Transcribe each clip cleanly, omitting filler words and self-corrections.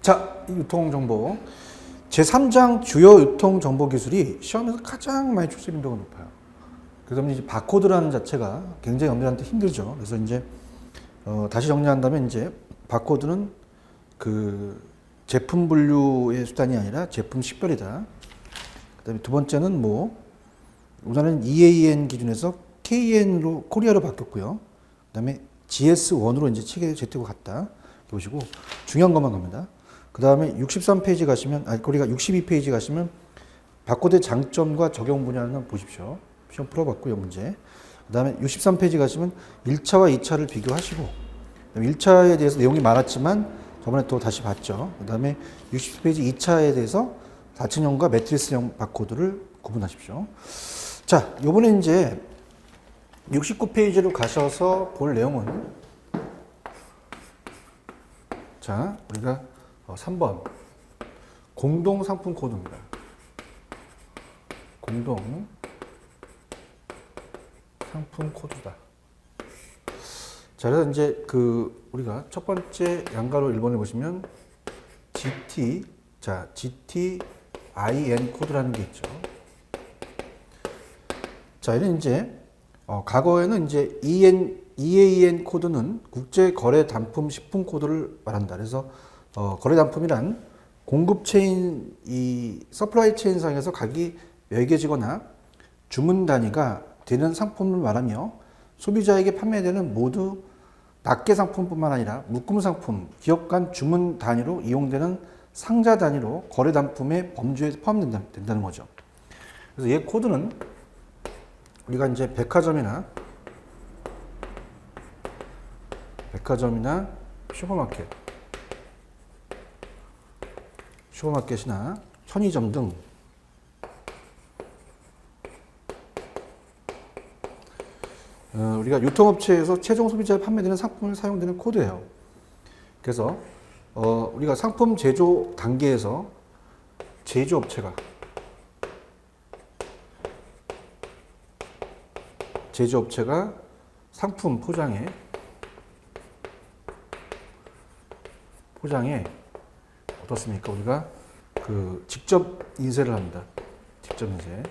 자, 이 유통정보. 제3장 주요 유통정보 기술이 시험에서 가장 많이 출제 빈도가 높아요. 그래서 이제 바코드라는 자체가 굉장히 여러분들한테 힘들죠. 그래서 이제 다시 정리한다면 이제 바코드는 그 제품 분류의 수단이 아니라 제품 식별이다. 그다음에 두 번째는 뭐 우선은 EAN 기준에서 KN으로 코리아로 바뀌었고요. 그다음에 GS1으로 이제 체계 제트가 갔다. 보시고 중요한 것만 갑니다. 그다음에 63페이지 가시면 우리가 62페이지 가시면 바코드의 장점과 적용 분야는 보십시오. 시험 풀어봤고요, 문제. 그다음에 63페이지 가시면 1차와 2차를 비교하시고 1차에 대해서 내용이 많았지만 저번에 또 다시 봤죠. 그다음에 60페이지 2차에 대해서 4층형과 매트리스형 바코드를 구분하십시오. 자, 요번에 이제 69페이지로 가셔서 볼 내용은 자, 우리가 3번 공동 상품 코드입니다. 공동 상품 코드다. 자, 그래서 이제 우리가 첫 번째 양가로 1번을 보시면 GTIN 코드라는 게 있죠. 자, 이는 이제 과거에는 이제 EAN 코드는 국제 거래 단품 식품 코드를 말한다. 그래서 거래 단품이란 공급 체인 이 서플라이 체인 상에서 가격이 매겨지거나 주문 단위가 되는 상품을 말하며 소비자에게 판매되는 모두 낱개 상품뿐만 아니라 묶음 상품, 기업 간 주문 단위로 이용되는 상자 단위로 거래 단품의 범주에 포함된다는 거죠. 그래서 이 코드는 우리가 이제 백화점이나 슈퍼마켓이나 편의점 등 우리가 유통업체에서 최종 소비자에 판매되는 상품을 사용되는 코드예요. 그래서 우리가 상품 제조 단계에서 제조업체가 상품 포장에 어떻습니까? 우리가 직접 인쇄를 합니다. 직접 인쇄.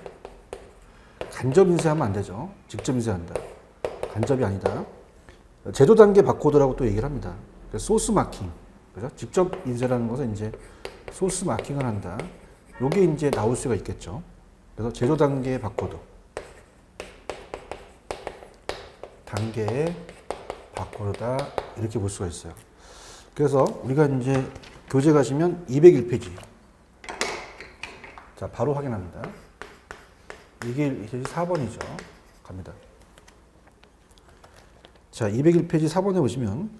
간접 인쇄하면 안 되죠. 직접 인쇄한다. 간접이 아니다. 제조 단계 바코드라고 또 얘기를 합니다. 소스 마킹. 그죠? 직접 인쇄라는 것은 이제 소스 마킹을 한다. 요게 이제 나올 수가 있겠죠. 그래서 제조 단계의 바코드. 단계의 바코드다. 이렇게 볼 수가 있어요. 그래서 우리가 이제 교재 가시면 201페이지. 자, 바로 확인합니다. 이게 4번이죠. 갑니다. 자, 201페이지 4번에 보시면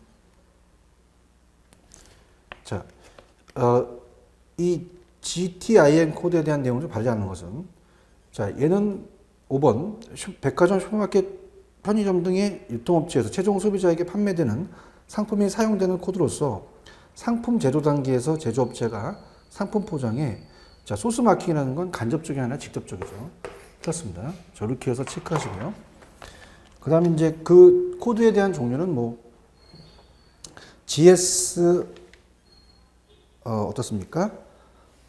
자, 이 GTIN 코드에 대한 내용을 좀 발휘하는 것은 자, 얘는 5번 백화점, 슈퍼마켓, 편의점 등의 유통업체에서 최종 소비자에게 판매되는 상품이 사용되는 코드로서 상품 제조 단계에서 제조업체가 상품 포장에 자, 소스 마킹이라는 건 간접적이 아니라 직접적이죠. 그렇습니다. 저렇게 해서 체크하시고요. 그 다음에 이제 그 코드에 대한 종류는 뭐 GS 어떻습니까?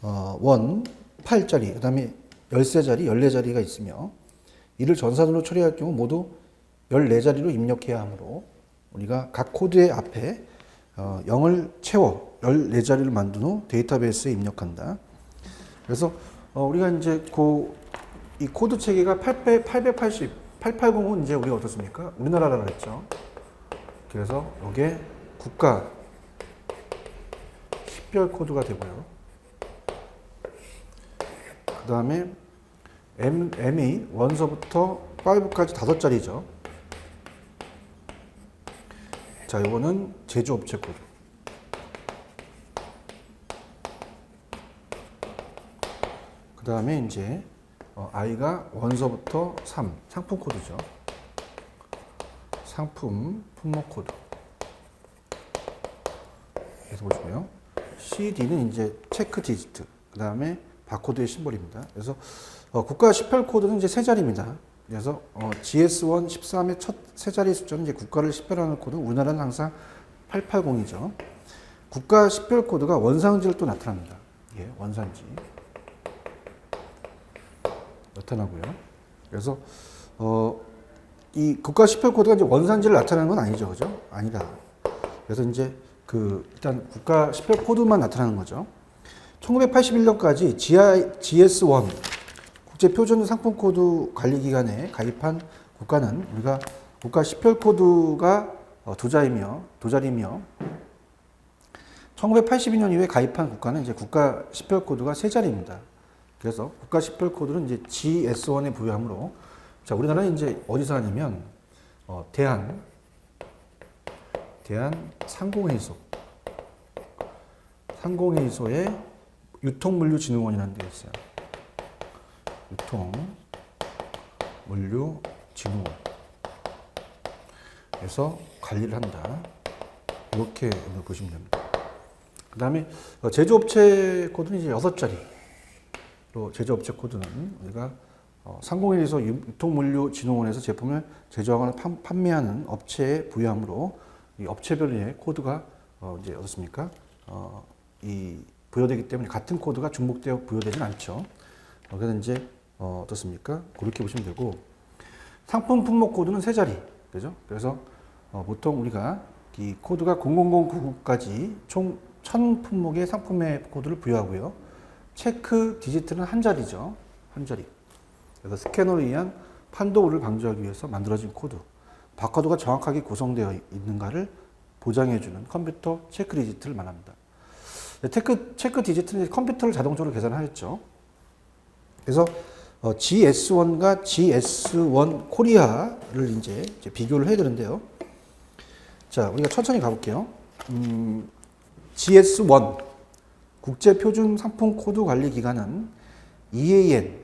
8자리, 그 다음에 13자리, 14자리가 있으며 이를 전산으로 처리할 경우 모두 14자리로 입력해야 하므로 우리가 각 코드의 앞에 0을 채워 14자리를 만든 후 데이터베이스에 입력한다. 그래서 우리가 이제 이 코드 체계가 880은 이제 우리가 어떻습니까? 우리나라라고 했죠. 그래서 이게 국가 식별 코드가 되고요. 그 다음에 M이 원서부터 5까지 5자리죠. 자, 이거는 제조업체 코드. 그 다음에 이제 I가 원서부터 3, 상품 코드죠. 품목 코드. 그래서 보시고요. CD는 이제 체크 디지트. 그 다음에 바코드의 심볼입니다. 그래서 국가 식별 코드는 이제 세 자리입니다. 그래서 GS1 13의 첫 세 자리 숫자는 이제 국가를 식별하는 코드. 우리나라는 항상 880이죠. 국가 식별 코드가 원산지를 또 나타납니다. 예, 원산지 나타나고요. 그래서 이 국가 식별 코드가 이제 원산지를 나타내는 건 아니죠, 그죠? 아니다. 그래서 이제 일단 국가 식별 코드만 나타나는 거죠. 1981년까지 GS1 국제표준 상품 코드 관리 기관에 가입한 국가는 우리가 국가 식별 코드가 두 자리며 1982년 이후에 가입한 국가는 이제 국가 식별 코드가 세 자리입니다. 그래서 국가 식별 코드는 이제 GS1에 부여하므로 자, 우리나라는 이제 어디서 하냐면 대한 상공회의소에 유통물류진흥원이라는 데 있어요. 유통물류진흥원에서 관리를 한다. 이렇게 보시면 됩니다. 그 다음에 제조업체 코드는 이제 6자리로 제조업체 코드는 우리가 상공회의소 유통물류진흥원에서 제품을 제조하거나 판매하는 업체에 부여하므로 이 업체별의 코드가 이제 어떻습니까? 이 부여되기 때문에 같은 코드가 중복되어 부여되진 않죠. 그래서 이제 어떻습니까? 그렇게 보시면 되고 상품 품목 코드는 세 자리, 그죠? 그래서 보통 우리가 이 코드가 0009까지 총 1000품목의 상품의 코드를 부여하고요. 체크 디지트는 한 자리죠. 한 자리. 그래서 스캐너로 의한 판도를 방지하기 위해서 만들어진 코드. 바코드가 정확하게 구성되어 있는가를 보장해주는 컴퓨터 체크 디지트를 말합니다. 체크 디지트는 컴퓨터를 자동적으로 계산하였죠. 그래서 GS1과 GS1 코리아를 이제 비교를 해야 되는데요. 자, 우리가 천천히 가볼게요. GS1 국제표준 상품 코드 관리 기관은 EAN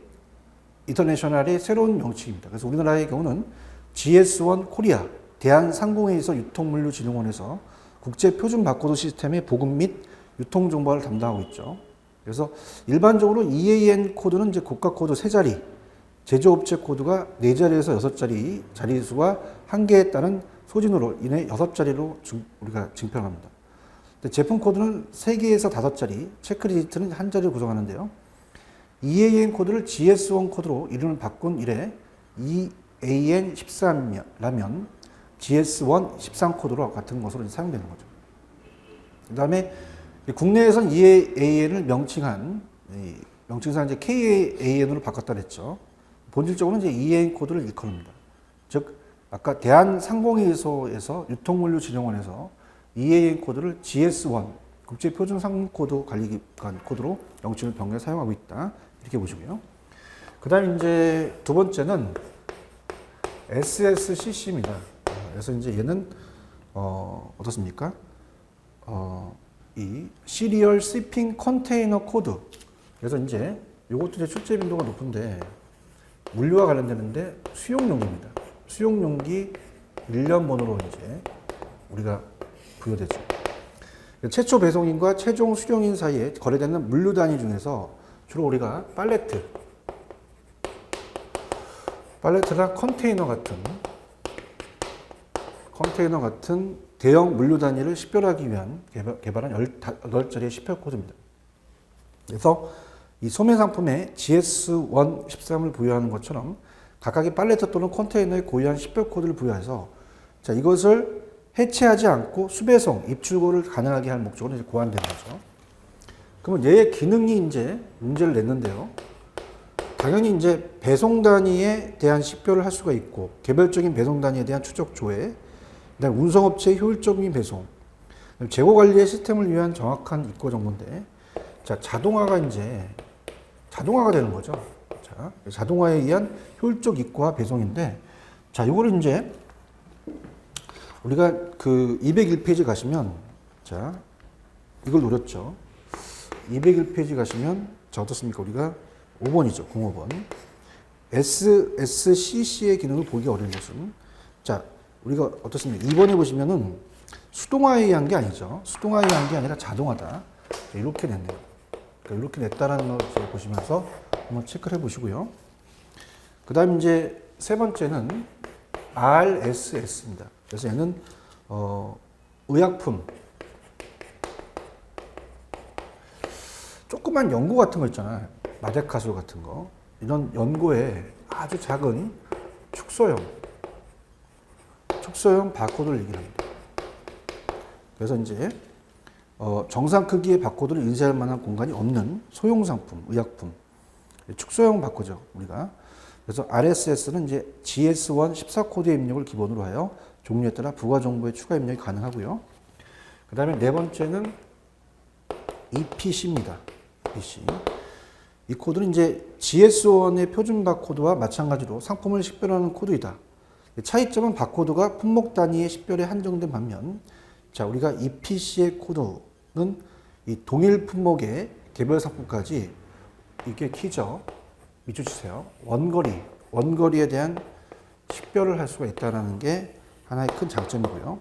인터내셔널의 새로운 명칭입니다. 그래서 우리나라의 경우는 GS1 코리아 대한상공회의소 유통물류진흥원에서 국제표준 바코드 시스템의 보급 및 유통 정보를 담당하고 있죠. 그래서 일반적으로 EAN 코드는 이제 국가 코드 3자리, 제조업체 코드가 4자리에서 6자리 자리수가 한계에 따른 소진으로 인해 6자리로 우리가 증평합니다. 제품 코드는 3개에서 5자리, 체크 디지트는 한 자리를 구성하는데요. EAN 코드를 GS1 코드로 이름을 바꾼 이래 EAN 13라면 GS1 13 코드로 같은 것으로 사용되는 거죠. 그 다음에 국내에서는 EAN을 명칭상 이제 KAN으로 바꿨다 그랬죠. 본질적으로는 이제 EAN 코드를 일컫습니다. 즉, 아까 대한상공회의소에서 유통물류진흥원에서 EAN 코드를 GS1 국제표준상품 코드 관리기관 코드로 명칭을 변경해 사용하고 있다. 이렇게 보시고요. 그 다음에 이제 두 번째는 SSCC입니다. 그래서 이제 얘는 어떻습니까? 이 시리얼 시핑 컨테이너 코드. 그래서 이제 이것도 이제 출제 빈도가 높은데 물류와 관련되는데 수용용기입니다. 수용용기 일련 번호로 이제 우리가 부여되죠. 최초 배송인과 최종 수령인 사이에 거래되는 물류 단위 중에서 주로 우리가 팔레트나 컨테이너 같은 대형 물류 단위를 식별하기 위한 개발한 18자리의 식별 코드입니다. 그래서 이 소매 상품에 GS1 13을 부여하는 것처럼 각각의 팔레트 또는 컨테이너에 고유한 식별 코드를 부여해서 자, 이것을 해체하지 않고 수배송, 입출고를 가능하게 할 목적으로 이제 고안된 거죠. 그러면 얘의 기능이 이제 문제를 냈는데요. 당연히 이제 배송 단위에 대한 식별을 할 수가 있고, 개별적인 배송 단위에 대한 추적 조회, 그다음 운송업체의 효율적인 배송, 재고 관리의 시스템을 위한 정확한 입고 정보인데, 자, 자동화가 되는 거죠. 자, 자동화에 의한 효율적 입고와 배송인데, 자, 요거를 이제 우리가 그 201페이지 가시면, 자, 이걸 노렸죠. 201페이지 가시면, 자, 어떻습니까? 우리가 5번이죠. 05번. SSCC의 기능을 보기 어려운 것은, 자, 우리가 어떻습니까? 2번에 보시면은 수동화에 의한 게 아니죠. 수동화에 의한 게 아니라 자동화다. 이렇게 냈네요. 그러니까 이렇게 냈다라는 걸 보시면서 한번 체크를 해 보시고요. 그 다음 이제 세 번째는 RSS입니다. 그래서 얘는 의약품 조그만 연고 같은 거 있잖아요. 마데카소 같은 거. 이런 연고에 아주 작은 축소형 바코드를 얘기합니다. 그래서 이제 정상 크기의 바코드를 인쇄할 만한 공간이 없는 소형 상품, 의약품, 축소형 바코드죠, 우리가. 그래서 RSS는 이제 GS1 14코드의 입력을 기본으로 하여 종류에 따라 부가 정보의 추가 입력이 가능하고요. 그 다음에 네 번째는 EPC입니다. EPC. 이 코드는 이제 GS1의 표준 바코드와 마찬가지로 상품을 식별하는 코드이다. 차이점은 바코드가 품목 단위의 식별에 한정된 반면, 자, 우리가 EPC의 코드는 이 동일 품목의 개별 상품까지 이게 키죠. 밑줄 치세요. 원거리에 대한 식별을 할 수가 있다는 게 하나의 큰 장점이고요.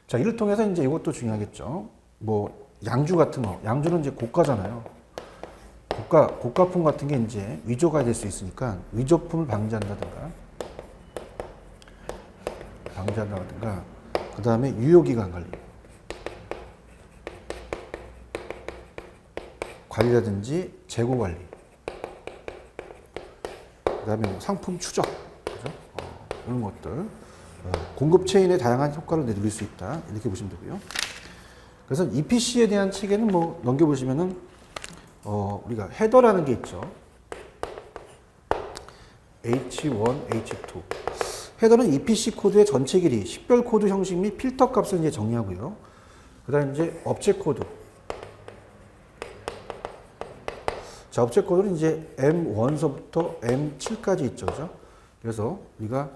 자, 이를 통해서 이제 이것도 중요하겠죠. 뭐, 양주 같은 거. 양주는 이제 고가잖아요. 고가품 같은 게 이제 위조가 될 수 있으니까 위조품을 방지한다든가, 그 다음에 유효기간 관리라든지 재고 관리, 그 다음에 뭐 상품 추적, 그죠? 이런 것들. 공급 체인에 다양한 효과를 내드릴 수 있다. 이렇게 보시면 되고요. 그래서 EPC에 대한 체계는 뭐 넘겨보시면은, 우리가 헤더라는 게 있죠. H1, H2. 헤더는 EPC 코드의 전체 길이, 식별 코드 형식 및 필터 값을 이제 정리하고요. 그 다음에 이제 업체 코드. 자, 업체 코드는 이제 M1서부터 M7까지 있죠. 그죠? 그래서 우리가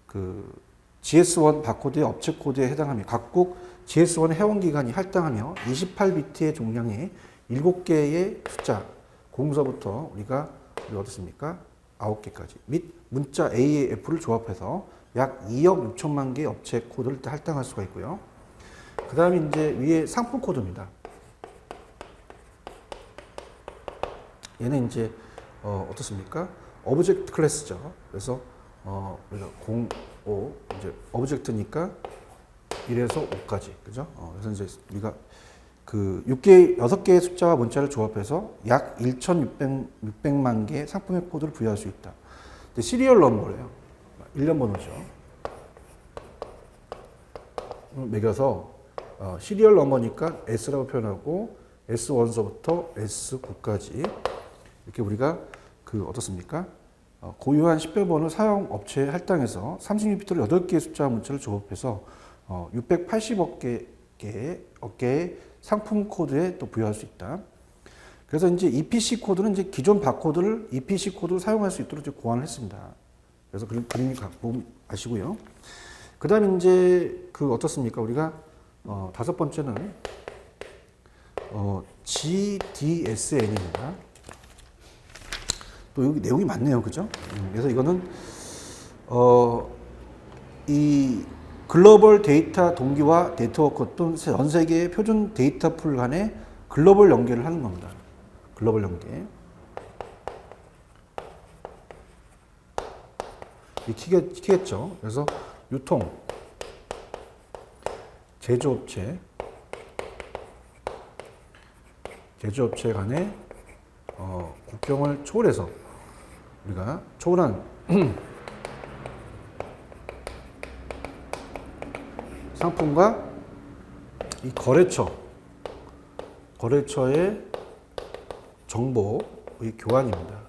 그 GS1 바코드의 업체 코드에 해당하며 각국 GS1 회원기간이 할당하며 28비트의 종량의 7개의 숫자, 공서부터 우리가 어떻습니까? 9개까지 및 문자 A의 F를 조합해서 약 2억 6천만 개의 업체 코드를 할당할 수가 있고요. 그 다음에 이제 위에 상품 코드입니다. 얘는 이제 어떻습니까? 오브젝트 클래스죠. 그래서 우리가 05 이제 오브젝트니까 1에서 5까지, 그죠? 그래서 이제 우리가 그 6개의 숫자와 문자를 조합해서 약 1,600만 개의 상품의 코드를 부여할 수 있다. 시리얼 넘버래요. 1년 번호죠. 매겨서 시리얼 넘버니까 S라고 표현하고 S1서부터 S9까지 이렇게 우리가 그 어떻습니까? 고유한 식별번호 사용 업체에 할당해서 36비트로 8개의 숫자와 문자를 조합해서 680억 개의 상품 코드에 또 부여할 수 있다. 그래서 이제 EPC 코드는 이제 기존 바코드를 EPC 코드로 사용할 수 있도록 이제 고안을 했습니다. 그래서 그림 갖고 아시고요. 그 다음에 이제 그 어떻습니까? 우리가 다섯 번째는 GDSN입니다. 또 여기 내용이 많네요. 그죠? 그래서 이거는 이 글로벌 데이터 동기화 네트워크 또는 전 세계의 표준 데이터 풀 간의 글로벌 연계를 하는 겁니다. 글로벌 연계. 이 키겠죠. 그래서 유통, 제조업체 간의 국경을 초월해서 우리가 초월한 상품과 이 거래처의 정보의 교환입니다.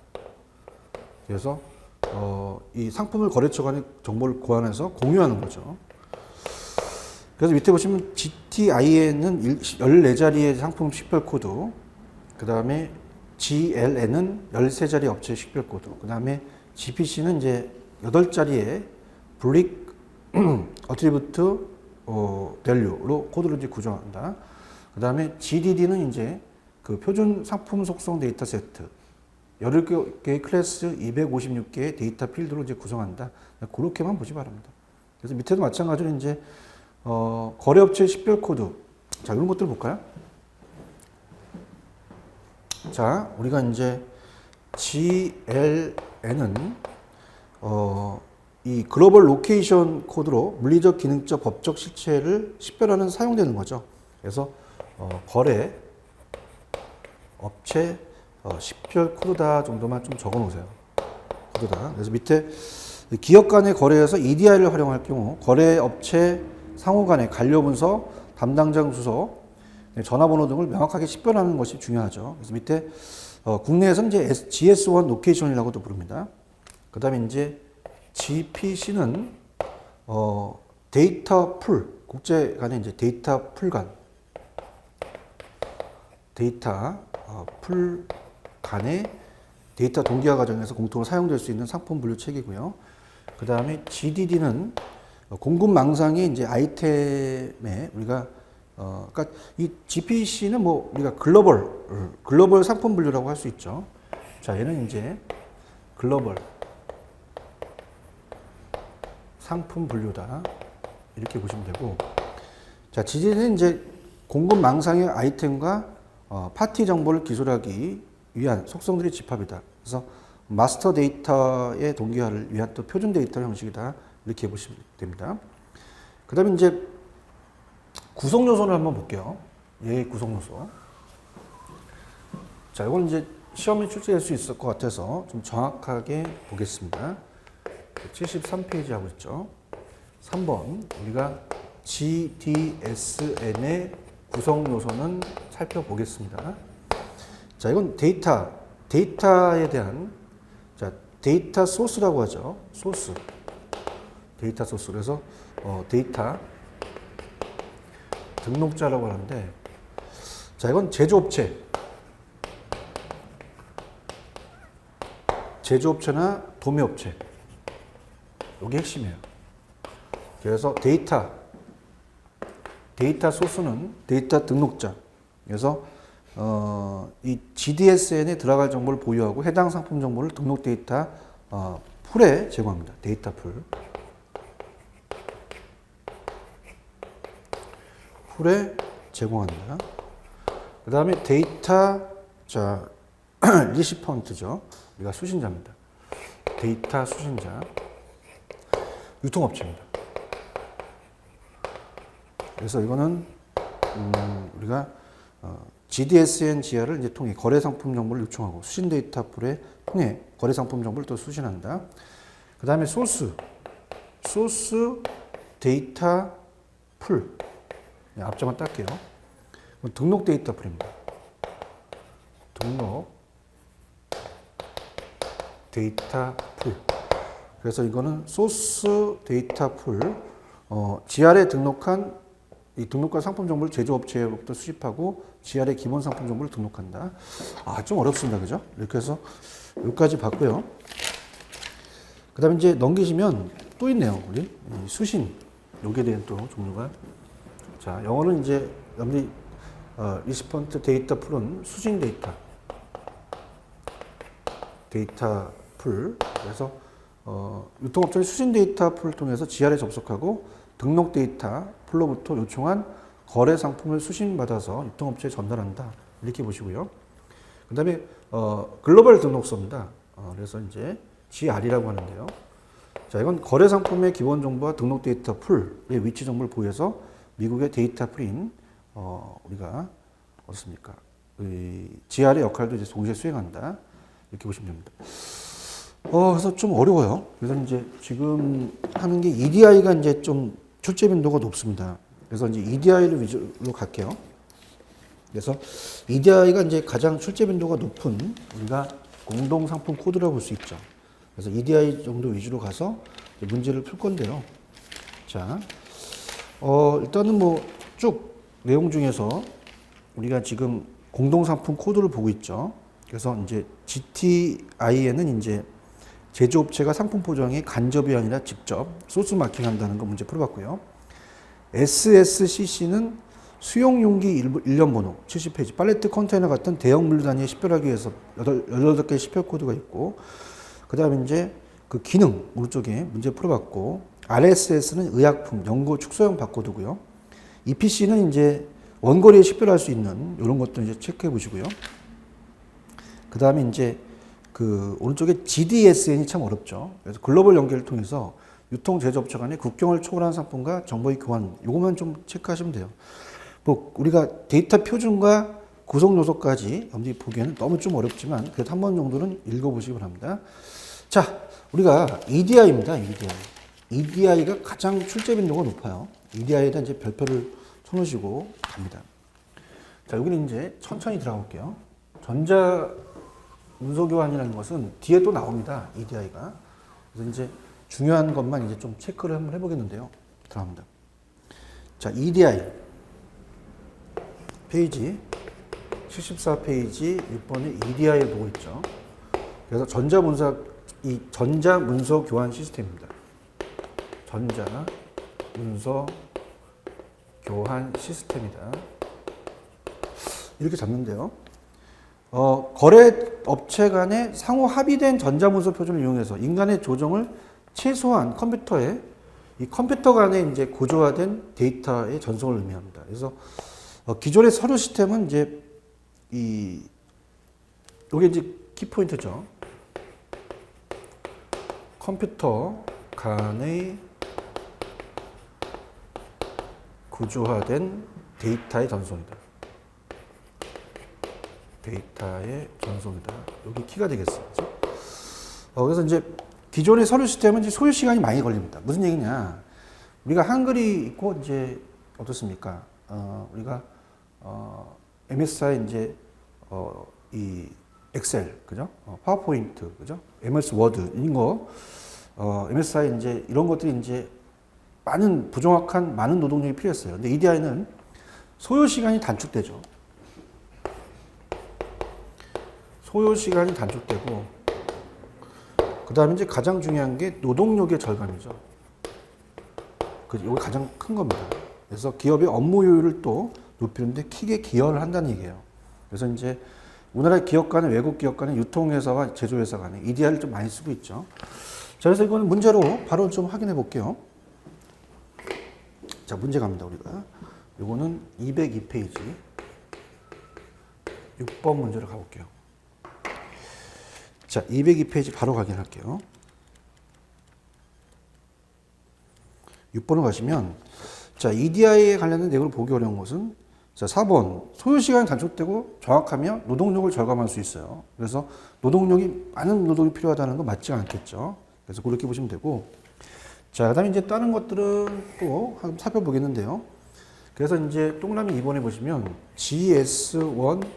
그래서 이 상품을 거래처 간의 정보를 교환해서 공유하는 거죠. 그래서 밑에 보시면 GTIN은 14자리의 상품 식별 코드, 그 다음에 GLN은 13자리 업체 식별 코드, 그 다음에 GPC는 이제 8자리의 블릭 어트리뷰트 밸류로 코드를 이제 구성한다. 그 다음에 GDD는 이제 그 표준 상품 속성 데이터 세트, 18개의 클래스 256개의 데이터 필드로 이제 구성한다. 그렇게만 보시 바랍니다. 그래서 밑에도 마찬가지로 이제 거래업체 식별 코드. 자, 이런 것들 볼까요? 자, 우리가 이제 GLN은 이 글로벌 로케이션 코드로 물리적, 기능적, 법적 실체를 식별하는 사용되는 거죠. 그래서 거래 업체 식별 코드다 정도만 좀 적어 놓으세요. 코드다. 그래서 밑에 기업 간의 거래에서 EDI를 활용할 경우 거래 업체 상호 간의 관료 문서, 담당자 주소, 전화번호 등을 명확하게 식별하는 것이 중요하죠. 그래서 밑에 국내에서는 이제 GS1 로케이션이라고도 부릅니다. 그 다음에 이제 GPC는 데이터 풀, 국제 간의 이제 데이터 풀 간, 데이터 풀 간의 데이터 동기화 과정에서 공통으로 사용될 수 있는 상품 분류 체계고요. 그 다음에 GDD는 공급 망상의 이제 아이템에 우리가 그러니까 이 GPC는 뭐 우리가 글로벌 상품 분류라고 할 수 있죠. 자, 얘는 이제 글로벌 상품 분류다 이렇게 보시면 되고, 자, GDD는 이제 공급 망상의 아이템과 파티 정보를 기술하기 위한 속성들의 집합이다. 그래서 마스터 데이터의 동기화를 위한 또 표준 데이터 형식이다 이렇게 보시면 됩니다. 그 다음에 이제 구성 요소를 한번 볼게요. 얘의 구성 요소. 자, 이건 이제 시험에 출제될 수 있을 것 같아서 좀 정확하게 보겠습니다. 73페이지 하고 있죠. 3번 우리가 GDSN의 구성 요소는 살펴보겠습니다. 자, 이건 데이터에 대한 데이터 소스라고 하죠. 소스. 데이터 소스. 그래서 데이터 등록자라고 하는데, 자, 이건 제조업체나 도매업체. 이게 핵심이에요. 그래서 데이터 소스는 데이터 등록자. 그래서 이 GDSN에 들어갈 정보를 보유하고 해당 상품 정보를 등록 데이터 풀에 제공합니다. 데이터 풀에 제공합니다. 그 다음에 데이터, 자, 리시펀트죠. 우리가 수신자입니다. 데이터 수신자. 유통업체입니다. 그래서 이거는 우리가 GDSN 지하를 이제 통해 거래 상품 정보를 요청하고 수신 데이터 풀에 통해 거래 상품 정보를 또 수신한다. 그 다음에 소스 데이터 풀. 앞장만 딸게요. 등록 데이터 풀입니다. 등록 데이터 풀. 그래서 이거는 소스 데이터 풀, GR에 등록한 이 등록한 상품 정보를 제조업체로부터 수집하고 GR의 기본 상품 정보를 등록한다. 좀 어렵습니다. 그죠? 이렇게 해서 여기까지 봤고요. 그 다음에 이제 넘기시면 또 있네요. 우리 수신. 여기에 대한 또 종류가. 자, 영어는 이제 여러분들이 리스폰트 데이터 풀은 수신 데이터 풀. 그래서 유통업체의 수신 데이터 풀을 통해서 GR에 접속하고 등록 데이터 풀로부터 요청한 거래 상품을 수신받아서 유통업체에 전달한다. 이렇게 보시고요. 그 다음에 글로벌 등록서입니다. 그래서 이제 GR이라고 하는데요. 자, 이건 거래 상품의 기본 정보와 등록 데이터 풀의 위치 정보를 보여서 미국의 데이터 풀인 우리가 어떻습니까? GR의 역할도 이제 동시에 수행한다. 이렇게 보시면 됩니다. 그래서 좀 어려워요. 그래서 이제 지금 하는 게 EDI가 이제 좀 출제 빈도가 높습니다. 그래서 이제 EDI를 위주로 갈게요. 그래서 EDI가 이제 가장 출제 빈도가 높은 우리가 공동 상품 코드라고 볼 수 있죠. 그래서 EDI 정도 위주로 가서 문제를 풀 건데요. 자, 일단은 뭐 쭉 내용 중에서 우리가 지금 공동 상품 코드를 보고 있죠. 그래서 이제 GTI에는 이제 제조업체가 상품 포장에 간접이 아니라 직접 소스 마킹한다는 거 문제 풀어봤고요. SSCC는 수용용기 일련 번호 70페이지 팔레트 컨테이너 같은 대형 물류 단위에 식별하기 위해서 18개의 식별 코드가 있고, 그 다음에 이제 그 기능 오른쪽에 문제 풀어봤고, RSS는 의약품, 연고 축소형 바코드고요. EPC는 이제 원거리에 식별할 수 있는 이런 것도 이제 체크해 보시고요. 그 다음에 이제 그 오른쪽에 GDSN이 참 어렵죠. 그래서 글로벌 연계를 통해서 유통 제조업체 간의 국경을 초월한 상품과 정보의 교환, 요것만 좀 체크하시면 돼요. 뭐 우리가 데이터 표준과 구성 요소까지 여러분들이 보기에는 너무 좀 어렵지만 그래도 한 번 정도는 읽어보시기 바랍니다. 자, 우리가 EDI입니다. EDI. EDI가 가장 출제 빈도가 높아요. EDI에다 이제 별표를 쳐놓으시고 갑니다. 자, 여기는 이제 천천히 들어가 볼게요. 전자 문서 교환이라는 것은 뒤에 또 나옵니다. EDI가. 그래서 이제 중요한 것만 이제 좀 체크를 한번 해보겠는데요. 들어갑니다. 자, EDI. 페이지 74페이지 6번에 EDI를 보고 있죠. 그래서 전자문서 교환 시스템입니다. 전자문서 교환 시스템이다. 이렇게 잡는데요. 거래 업체 간의 상호 합의된 전자문서 표준을 이용해서 인간의 조정을 최소화한 컴퓨터에 이 컴퓨터 간에 이제 고조화된 데이터의 전송을 의미합니다. 그래서 기존의 서류 시스템은 이제 이게 이제 키포인트죠. 컴퓨터 간의 구조화된 데이터의 전송이다. 데이터의 전송이다. 여기 키가 되겠어요. 그렇죠? 그래서 이제 기존의 서류 시스템은 이제 소요 시간이 많이 걸립니다. 무슨 얘기냐? 우리가 한글이 있고 이제 어떻습니까? 우리가 MSI 이제 이 엑셀, 그죠? 파워포인트, 그죠? MS 워드 이런 거, MSI 이제 이런 것들이 이제 부정확한 많은 노동력이 필요했어요. 근데 EDI는 소요 시간이 단축되죠. 소요 시간이 단축되고, 그 다음에 이제 가장 중요한 게 노동력의 절감이죠. 이게 가장 큰 겁니다. 그래서 기업의 업무 효율을 또 높이는데 크게 기여를 한다는 얘기예요. 그래서 이제 우리나라 기업 간에 외국 기업 간에 유통회사와 제조회사 간에 EDI를 좀 많이 쓰고 있죠. 자, 그래서 이거는 문제로 바로 좀 확인해 볼게요. 자, 문제 갑니다, 우리가. 요거는 202페이지. 6번 문제로 가볼게요. 자, 202페이지 바로 확인할게요. 6번으로 가시면, 자, EDI에 관련된 내용을 보기 어려운 것은, 자, 4번. 소요시간이 단축되고 정확하며 노동력을 절감할 수 있어요. 그래서 많은 노동이 필요하다는 건 맞지 않겠죠. 그래서 그렇게 보시면 되고, 자, 그 다음에 이제 다른 것들은 또 한번 살펴보겠는데요. 그래서 이제 동그라미 2번에 보시면 GS1,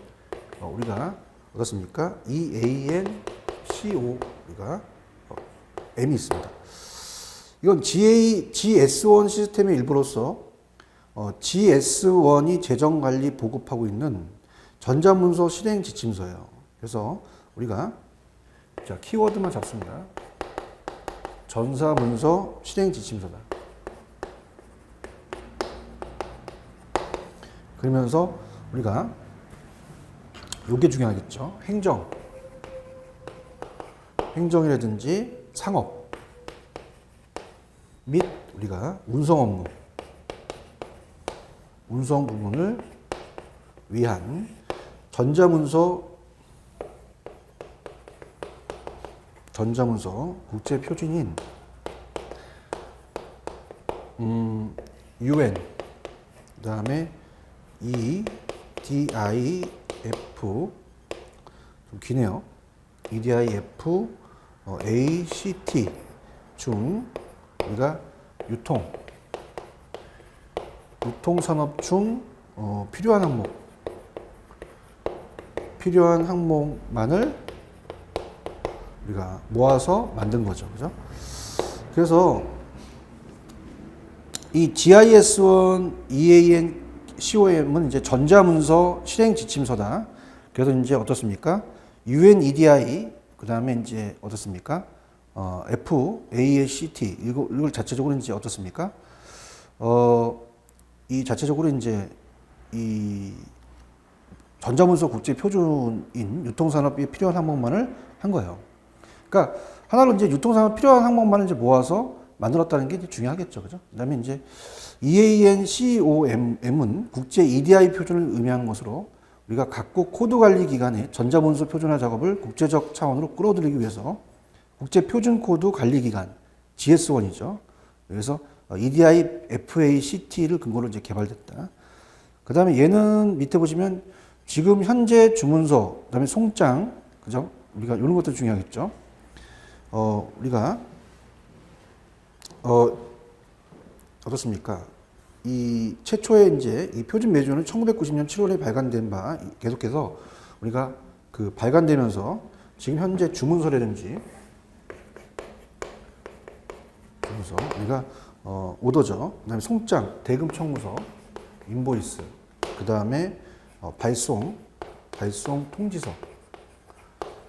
우리가 어떻습니까? EANCO, 우리가 M이 있습니다. 이건 GS1 시스템의 일부로서 GS1이 재정관리 보급하고 있는 전자문서 실행 지침서예요. 그래서 우리가 자, 키워드만 잡습니다. 전자문서 실행 지침서다. 그러면서 우리가 요게 중요하겠죠. 행정이라든지 상업 및 우리가 운송 부분을 위한 전자문서 국제 표준인 UN 그다음에 EDIF 좀 기네요. EDIF ACT 중 우리가 유통산업 중 필요한 항목만을 우리가 모아서 만든 거죠. 그죠? 그래서 이 GIS1 EANCOM은 이제 전자문서 실행 지침서다. 그래서 이제 어떻습니까? UN EDI 그다음에 이제 어떻습니까? FACT 이걸 자체적으로 이제 어떻습니까? 이 자체적으로 이제 이 전자문서 국제 표준인 유통산업에 필요한 항목만을 한 거예요. 그러니까 하나로 이제 유통산업 필요한 항목만을 이제 모아서 만들었다는 게 중요하겠죠, 그죠? 그다음에 이제 EANCOM은 국제 EDI 표준을 의미하는 것으로 우리가 각국 코드 관리 기관의 전자문서 표준화 작업을 국제적 차원으로 끌어들이기 위해서 국제 표준 코드 관리 기관 GS1이죠. 그래서 EDI FACT를 근거로 이제 개발됐다. 그다음에 얘는 밑에 보시면 지금 현재 주문서, 그다음에 송장, 그죠? 우리가 이런 것도 중요하겠죠. 우리가 어떻습니까? 이 최초의 이제 이 표준 매주는 1990년 7월에 발간된 바 계속해서 우리가 그 발간되면서 지금 현재 주문서라든지 주문서 우리가 오더죠. 그다음에 송장, 대금 청구서, 인보이스, 그다음에 발송 통지서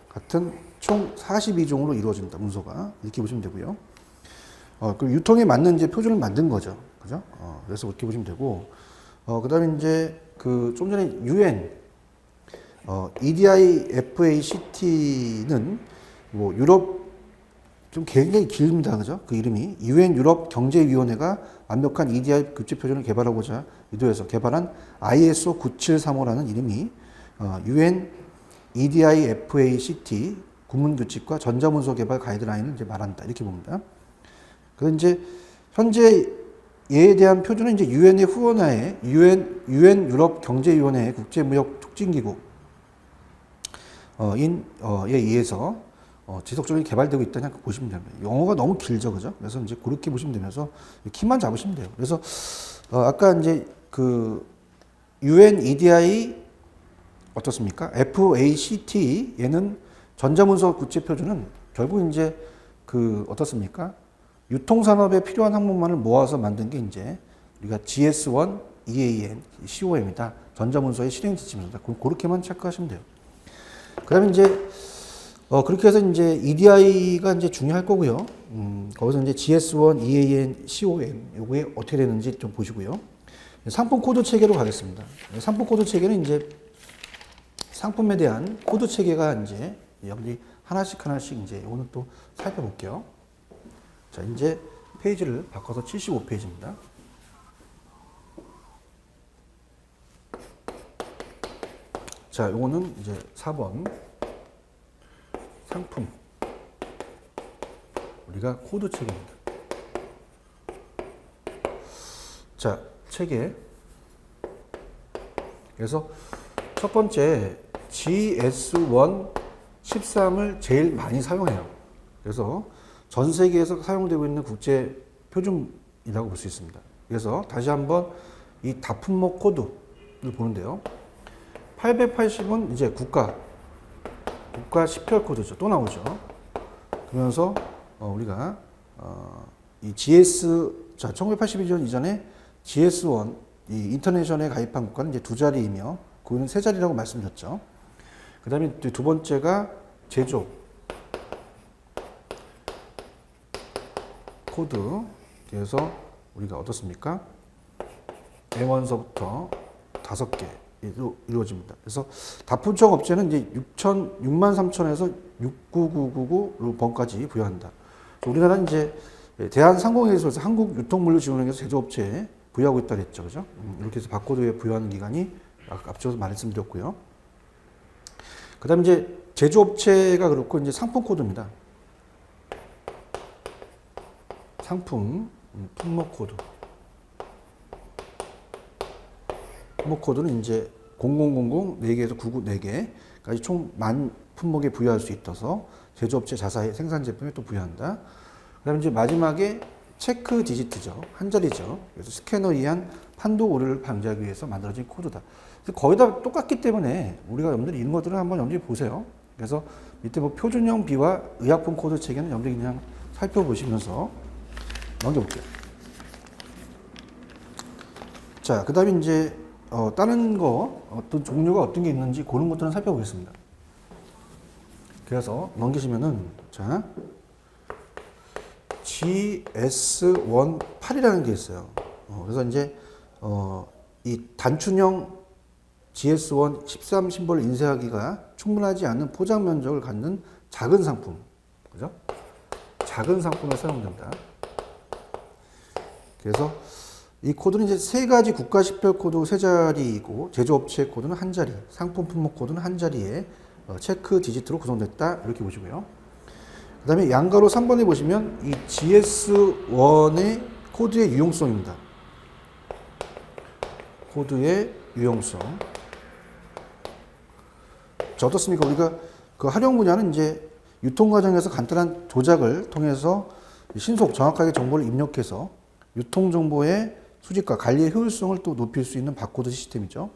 같은 총 42종으로 이루어진다. 문서가 이렇게 보시면 되고요. 그 유통에 맞는 이제 표준을 만든 거죠. 그죠? 그래서 그렇게 보시면 되고, 그다음에 이제 그 좀 전에 UN, EDI FACT는 뭐 유럽 좀 굉장히 깁니다. 그죠? 그 이름이 UN 유럽 경제위원회가 완벽한 EDI 규칙 표준을 개발하고자 의도해서 개발한 ISO 9735라는 이름이 UN EDI FACT 구문 규칙과 전자문서 개발 가이드라인을 이제 말한다. 이렇게 봅니다. 그래서 이제 현재 얘에 대한 표준은 이제 유엔의 후원하에 유엔 유럽 경제위원회 국제무역 촉진기구 에 의해서 지속적으로 개발되고 있다는 걸 보시면 됩니다. 영어가 너무 길죠, 그죠? 그래서 이제 그렇게 보시면 되면서 키만 잡으시면 돼요. 그래서 아까 이제 그 UN EDI 어떻습니까? FACT 얘는 전자문서 구체 표준은 결국 이제 그 어떻습니까? 유통산업에 필요한 항목만을 모아서 만든 게 이제 우리가 GS1, EAN, COM이다. 전자문서의 실행 지침입니다. 그렇게만 체크하시면 돼요. 그다음에 이제 그렇게 해서 이제 EDI가 이제 중요할 거고요. 거기서 이제 GS1, EAN, COM 요게 어떻게 되는지 좀 보시고요. 상품 코드 체계로 가겠습니다. 상품 코드 체계는 이제 상품에 대한 코드 체계가 이제 여기 하나씩 이제 이거는 또 살펴볼게요. 자, 이제 페이지를 바꿔서 75페이지입니다. 자, 요거는 이제 4번 상품 우리가 코드 체계입니다. 자, 체계. 그래서 첫 번째 GS1 13을 제일 많이 사용해요. 그래서 전 세계에서 사용되고 있는 국제 표준이라고 볼 수 있습니다. 그래서 다시 한번 이 다품목 코드를 보는데요. 880은 이제 국가 10별 코드죠. 또 나오죠. 그러면서 우리가 이 자 1982년 이전에 GS1 이 인터내셔널에 가입한 국가는 이제 두 자리이며 그거는 세 자리라고 말씀드렸죠. 그다음에 두 번째가 제조 코드. 그래서 우리가 어떻습니까? A1서부터 5개 이루어집니다. 그래서 다품청 업체는 이제 63,000에서 69999번까지 부여한다. 우리나라는 이제 대한상공회의소에서 한국유통물류지원회에서 제조업체에 부여하고 있다 그랬죠. 그죠? 이렇게 해서 바코드에 부여하는 기간이 앞서서 말씀드렸고요. 그 다음에 이제 제조업체가 그렇고 이제 상품 코드입니다. 상품, 품목 코드. 품목 코드는 이제 0000 4개에서 99 4개까지 총 10,000 품목에 부여할 수 있어서 제조업체 자사의 생산 제품에 또 부여한다. 그 다음에 이제 마지막에 체크 디지트죠. 한 자리죠. 그래서 스캐너에 의한 판도 오류를 방지하기 위해서 만들어진 코드다. 거의 다 똑같기 때문에 우리가 여러분들이 이런 것들을 한번 염두에 보세요. 그래서 밑에 뭐 표준형 비와 의약품 코드 체계는 여러분들이 그냥 살펴보시면서 넘겨볼게요. 자, 그 다음에 이제 다른 거 어떤 종류가 어떤 게 있는지 그런 것들은 살펴보겠습니다. 그래서 넘기시면은 자 GS1 8이라는 게 있어요. 그래서 이제 이 단춘형 GS1 13 심볼을 인쇄하기가 충분하지 않은 포장 면적을 갖는 작은 상품, 그죠? 작은 상품에 사용된다. 그래서 이 코드는 이제 세 가지 국가 식별 코드 세 자리이고 제조업체 코드는 한 자리, 상품 품목 코드는 한 자리에 체크 디지트로 구성됐다. 이렇게 보시고요. 그 다음에 양가로 3번에 보시면 이 GS1의 코드의 유용성입니다. 코드의 유용성. 자, 어떻습니까? 우리가 그 활용 분야는 이제 유통 과정에서 간단한 조작을 통해서 신속 정확하게 정보를 입력해서 유통 정보의 수집과 관리의 효율성을 또 높일 수 있는 바코드 시스템이죠.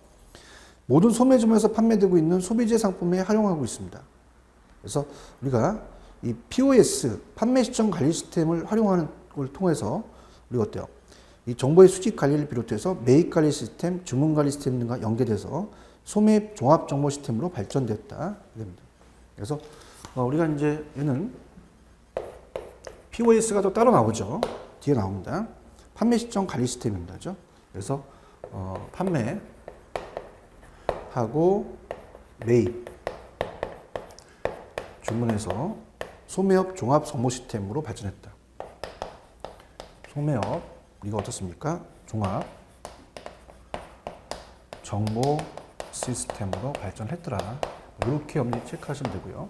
모든 소매점에서 판매되고 있는 소비재 상품에 활용하고 있습니다. 그래서 우리가 이 POS, 판매 시점 관리 시스템을 활용하는 걸 통해서 우리가 어때요? 이 정보의 수집 관리를 비롯해서 매입 관리 시스템, 주문 관리 시스템 등과 연계돼서 소매 종합 정보 시스템으로 발전됐다. 그래서 우리가 이제 얘는 POS가 또 따로 나오죠. 뒤에 나옵니다. 판매 시점 관리 시스템입니다. 그죠? 그래서 판매하고 매입, 주문해서 소매업 종합 정보 시스템으로 발전했다. 소매업, 이거 어떻습니까? 종합 정보 시스템으로 발전했더라. 이렇게 염리 체크하시면 되고요.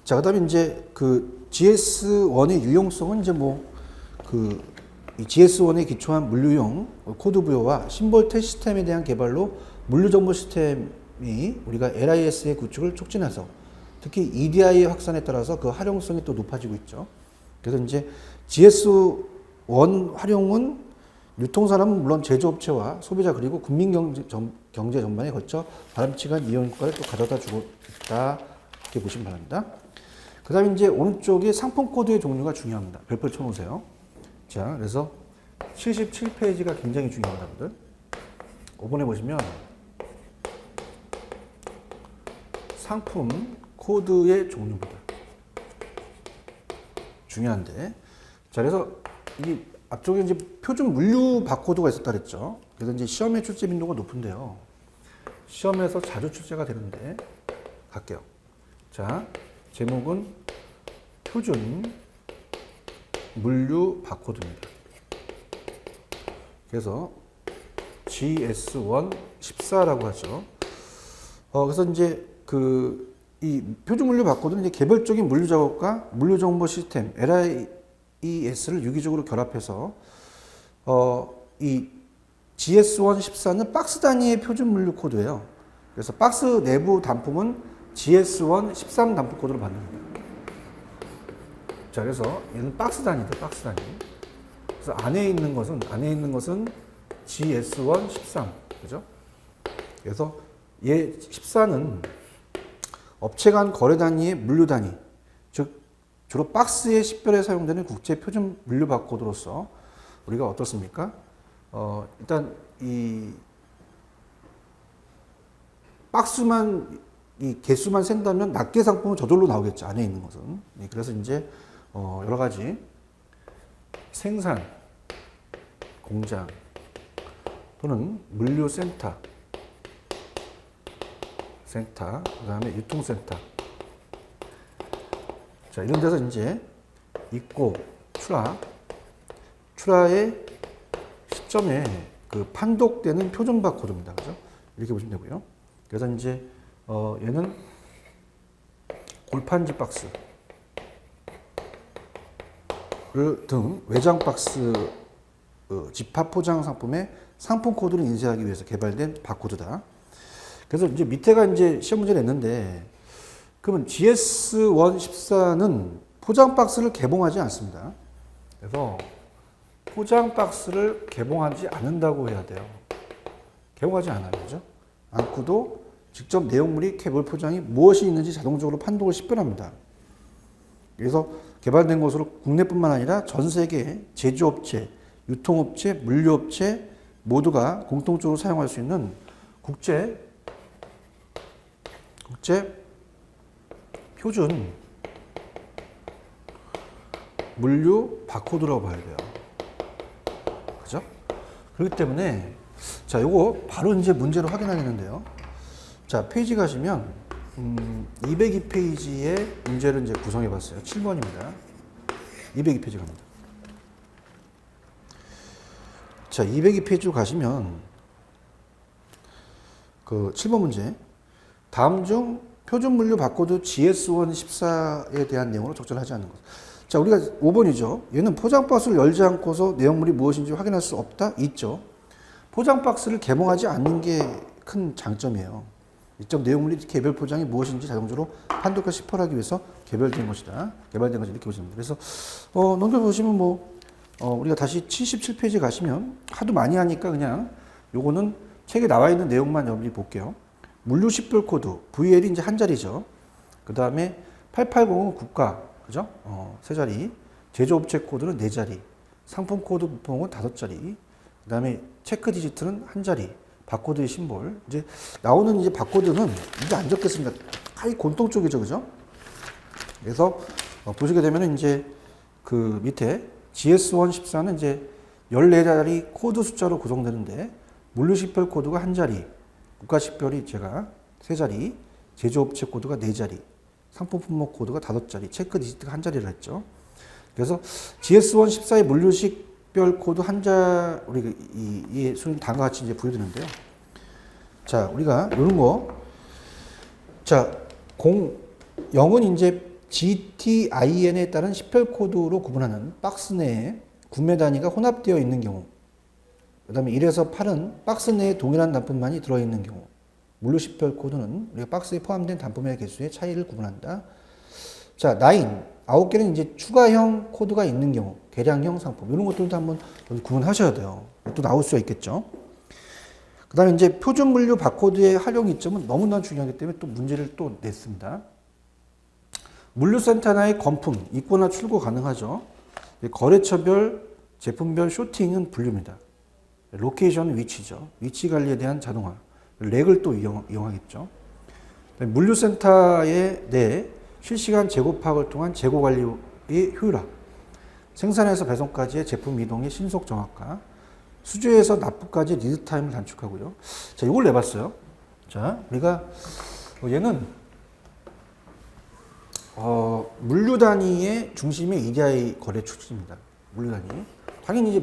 자, 그다음에 이제 그 GS1의 유용성은 이제 이 GS1에 기초한 물류용 코드 부여와 심볼 태 시스템에 대한 개발로 물류 정보 시스템이 우리가 LIS의 구축을 촉진해서 특히 EDI의 확산에 따라서 그 활용성이 또 높아지고 있죠. 그래서 이제 GS1 활용은 유통산업은 물론 제조업체와 소비자 그리고 국민 경제 전반에 걸쳐 바람직한 이용 효과를 또 가져다 주고 있다. 이렇게 보시면 바랍니다. 그 다음에 이제 오른쪽에 상품 코드의 종류가 중요합니다. 별표 쳐놓으세요. 자, 그래서 77페이지가 굉장히 중요합니다, 여러분들. 5번에 보시면 상품 코드의 종류입니다. 중요한데. 자, 그래서 이 앞쪽에 이제 표준 물류 바코드가 있었다 그랬죠. 그래서 이제 시험에 출제 빈도가 높은데요. 시험에서 자주 출제가 되는데 갈게요. 자, 제목은 표준 물류 바코드입니다. 그래서 GS1 14라고 하죠. 그래서 이제 이 표준 물류 바코드는 이제 개별적인 물류 작업과 물류 정보 시스템 LIES를 유기적으로 결합해서 이 GS1 14는 박스 단위의 표준 물류 코드예요. 그래서 박스 내부 단품은 GS1 13 단품 코드로 만듭니다. 자, 그래서 얘는 박스 단위죠, 박스 단위. 그래서 안에 있는 것은 GS1 13, 그죠? 그래서 얘 14는 업체 간 거래 단위의 물류 단위, 즉 주로 박스의 식별에 사용되는 국제 표준 물류 바코드로서 우리가 어떻습니까? 일단 이 박스만 이 개수만 센다면 낱개 상품은 저절로 나오겠죠. 안에 있는 것은. 그래서 이제 여러 가지 생산 공장 또는 물류센터, 그다음에 유통센터. 자, 이런 데서 이제 입고 출하의 시점에 그 판독되는 표준 바코드입니다. 그죠? 이렇게 보시면 되고요. 그래서 이제 얘는 골판지 박스 등 외장 박스 집합 포장 상품의 상품 코드를 인쇄하기 위해서 개발된 바코드다. 그래서 이제 밑에가 이제 시험 문제를 냈는데, 그러면 GS1 14는 포장 박스를 개봉하지 않습니다. 그래서 포장 박스를 개봉하지 않는다고 해야 돼요. 개봉하지 않아요. 그죠? 않고도 직접 내용물이 개별 포장이 무엇이 있는지 자동적으로 판독을 식별합니다. 그래서 개발된 것으로 국내뿐만 아니라 전 세계 제조업체, 유통업체, 물류업체 모두가 공통적으로 사용할 수 있는 국제 표준 물류 바코드라고 봐야 돼요. 그죠? 그렇기 때문에 자, 요거 바로 이제 문제로 확인하겠는데요. 자, 페이지 가시면 202페이지의 문제를 이제 구성해 봤어요. 7번입니다. 202페이지 갑니다. 자, 202페이지로 가시면 그 7번 문제. 다음 중 표준 물류 바코드 GS1 14에 대한 내용으로 적절하지 않는 것. 자, 우리가 5번이죠. 얘는 포장 박스를 열지 않고서 내용물이 무엇인지 확인할 수 없다? 있죠. 포장 박스를 개봉하지 않는 게 큰 장점이에요. 이쪽 내용물이 개별 포장이 무엇인지 자동적으로 판독과 시퍼하기 위해서 개발된 것이다. 이렇게 보시면 됩니다. 그래서 넘겨보시면 우리가 다시 77페이지 가시면 하도 많이 하니까 그냥 요거는 책에 나와 있는 내용만 여러분이 볼게요. 물류 식별 코드 VL이 이제 한 자리죠. 그 다음에 880은 국가, 그죠? 세 자리. 제조업체 코드는 네 자리. 상품 코드 부품은 5자리. 그 다음에 체크 디지트는 한 자리. 바코드의 심볼. 이제 나오는 이제 바코드는 이제 안 적겠습니다. 하이 곤통 쪽이죠, 그죠? 그래서 보시게 되면 이제 그 밑에 GS1 14는 이제 14자리 코드 숫자로 구성되는데 물류 식별 코드가 한 자리, 국가 식별이 제가 세 자리, 제조업체 코드가 네 자리, 상품 품목 코드가 5자리, 체크 디지트가 한 자리를 했죠. 그래서 GS1 14의 물류 식별 코드 한 자, 우리가 이 수는 다음과 같이 이제 보여드리는데요. 자, 우리가 이런 거. 자, 0은 이제 GTIN에 따른 식별 코드로 구분하는 박스 내에 구매 단위가 혼합되어 있는 경우. 그 다음에 1에서 8은 박스 내에 동일한 단품만이 들어있는 경우. 물류 식별 코드는 우리가 박스에 포함된 단품의 개수의 차이를 구분한다. 자, 9개는 이제 추가형 코드가 있는 경우, 개량형 상품, 이런 것들도 한번 구분하셔야 돼요. 또 나올 수가 있겠죠. 그 다음에 이제 표준 물류 바코드의 활용 이점은 너무나 중요하기 때문에 또 문제를 또 냈습니다. 물류센터나의 건품, 입고나 출고 가능하죠. 거래처별, 제품별 쇼팅은 분류입니다. 로케이션은 위치죠. 위치 관리에 대한 자동화, 렉을 또 이용하겠죠. 물류센터의 내 실시간 재고 파악을 통한 재고 관리의 효율화, 생산에서 배송까지의 제품 이동의 신속 정확화, 수주에서 납부까지 리드 타임을 단축하고요. 자, 이걸 내봤어요. 자, 우리가 얘는 물류 단위의 중심의 EDI 거래 추진입니다. 물류 단위. 당연히 이제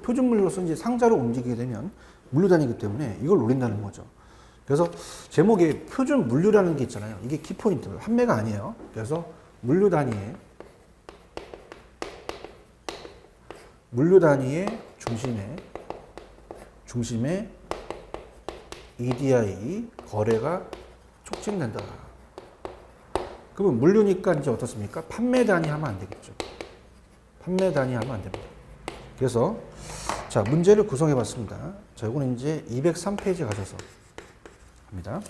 표준 물류로서 이제 상자로 움직이게 되면 물류 단위이기 때문에 이걸 노린다는 거죠. 그래서 제목에 표준 물류라는 게 있잖아요. 이게 키포인트입니다. 판매가 아니에요. 그래서 물류 단위의 중심에 EDI 거래가 촉진된다. 그러면 물류니까 이제 어떻습니까? 판매 단위 하면 안 되겠죠. 판매 단위 하면 안 됩니다. 그래서 자, 문제를 구성해 봤습니다. 자, 이거는 이제 203페이지 가셔서 합니다.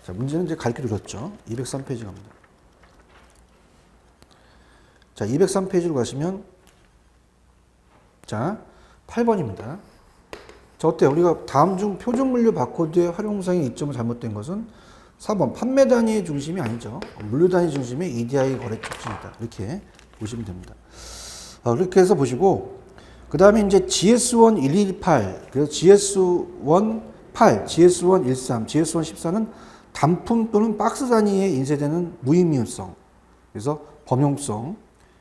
자, 문제는 이제 가르쳐 드렸죠. 203페이지 갑니다. 자, 203페이지로 가시면 자, 8번입니다. 자, 어때요? 우리가 다음 중 표준 물류 바코드의 활용상의 이점을 잘못된 것은 4번 판매 단위의 중심이 아니죠. 물류 단위 중심의 EDI 거래 촉진이다. 이렇게 보시면 됩니다. 이렇게 해서 보시고 그 다음에 이제 GS1 118, 그래서 GS1 8, GS1 13, GS1 14는 단품 또는 박스 단위에 인쇄되는 무의미성, 그래서 범용성,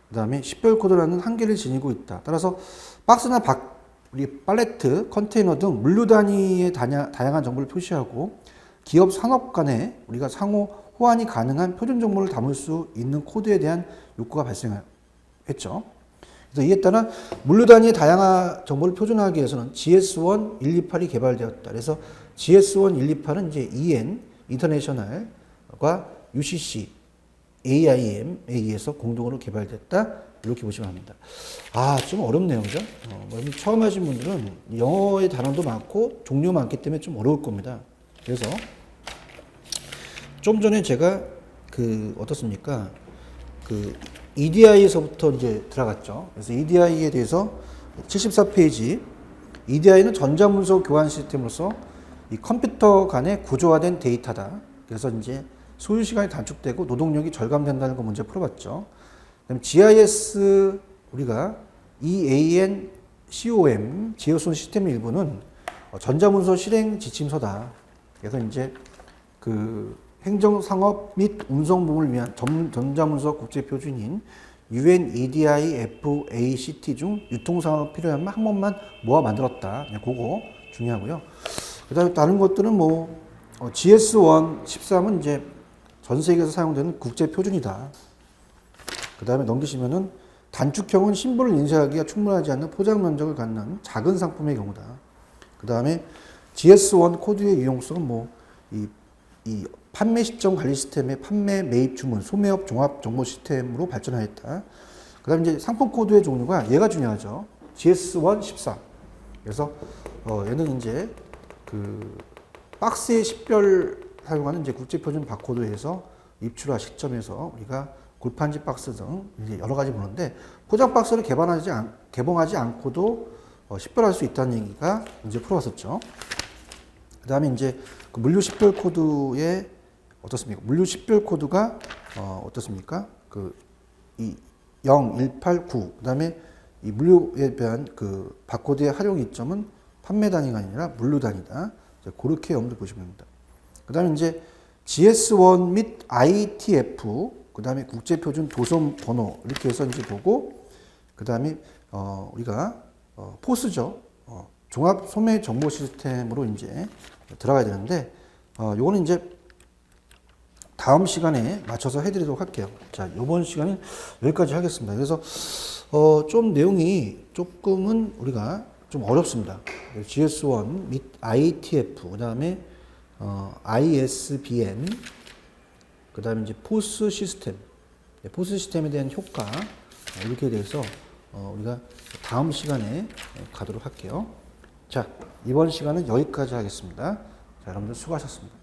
그 다음에 식별 코드라는 한계를 지니고 있다. 따라서 박스나 우리 팔레트, 컨테이너 등 물류 단위의 다양한 정보를 표시하고 기업 산업 간에 우리가 상호 호환이 가능한 표준 정보를 담을 수 있는 코드에 대한 욕구가 발생했죠. 그래서 이에 따라 물류 단위의 다양한 정보를 표준화하기 위해서는 GS1 128이 개발되었다. 그래서 GS1 128은 이제 EN, 인터내셔널과 UCC, AIM에 의해서 공동으로 개발됐다. 이렇게 보시면 합니다. 좀 어렵네요. 그죠? 처음 하신 분들은 영어의 단어도 많고 종류 많기 때문에 좀 어려울 겁니다. 그래서 좀 전에 제가 어떻습니까? EDI에서부터 이제 들어갔죠. 그래서 EDI에 대해서 74페이지. EDI는 전자문서 교환 시스템으로서 이 컴퓨터 간에 구조화된 데이터다. 그래서 이제 소요 시간이 단축되고 노동력이 절감된다는 거 문제 풀어봤죠. 그다음에 GIS 우리가 EANCOM 지어손 시스템 일부는 전자문서 실행 지침서다. 그래서 이제 행정, 상업 및 운송 부문을 위한 전자문서 국제 표준인 UN EDI FACT 중 유통상황 필요하면 한 번만 모아 만들었다. 그거 중요하고요. 그다음에 다른 것들은 GS1 13은 이제 전 세계에서 사용되는 국제 표준이다. 그 다음에 넘기시면은 단축형은 심볼을 인쇄하기가 충분하지 않는 포장 면적을 갖는 작은 상품의 경우다. 그 다음에 GS1 코드의 유용성은 이 판매 시점 관리 시스템의 판매 매입 주문 소매업 종합 정보 시스템으로 발전하였다. 그다음 이제 상품 코드의 종류가 얘가 중요하죠. GS1 14. 그래서 얘는 이제 그 박스의 식별 사용하는 이제 국제표준 바코드에서 입출하 시점에서 우리가 골판지 박스 등 이제 여러 가지 보는데 포장 박스를 개봉하지 않고도 식별할 수 있다는 얘기가 이제 풀어왔었죠. 그 다음에 이제 그 물류 식별 코드에 어떻습니까? 물류 식별 코드가 어떻습니까? 그 이 0, 1, 8, 9. 그 다음에 이 물류에 대한 그 바코드의 활용 이점은 판매 단위가 아니라 물류 단위다. 그렇게 염두 보시면 됩니다. 그 다음에 이제 GS1 및 ITF, 그 다음에 국제표준 도선 번호 이렇게 해서 이제 보고, 그 다음에 우리가 포스죠. 종합 소매 정보 시스템으로 이제 들어가야 되는데, 요거는 이제 다음 시간에 맞춰서 해드리도록 할게요. 자, 요번 시간은 여기까지 하겠습니다. 그래서 좀 내용이 조금은 우리가 좀 어렵습니다. GS1 및 ITF, 그 다음에 ISBN, 그 다음에 이제 포스 시스템, 포스 시스템에 대한 효과, 이렇게 대해서 우리가 다음 시간에 가도록 할게요. 자, 이번 시간은 여기까지 하겠습니다. 자, 여러분들 수고하셨습니다.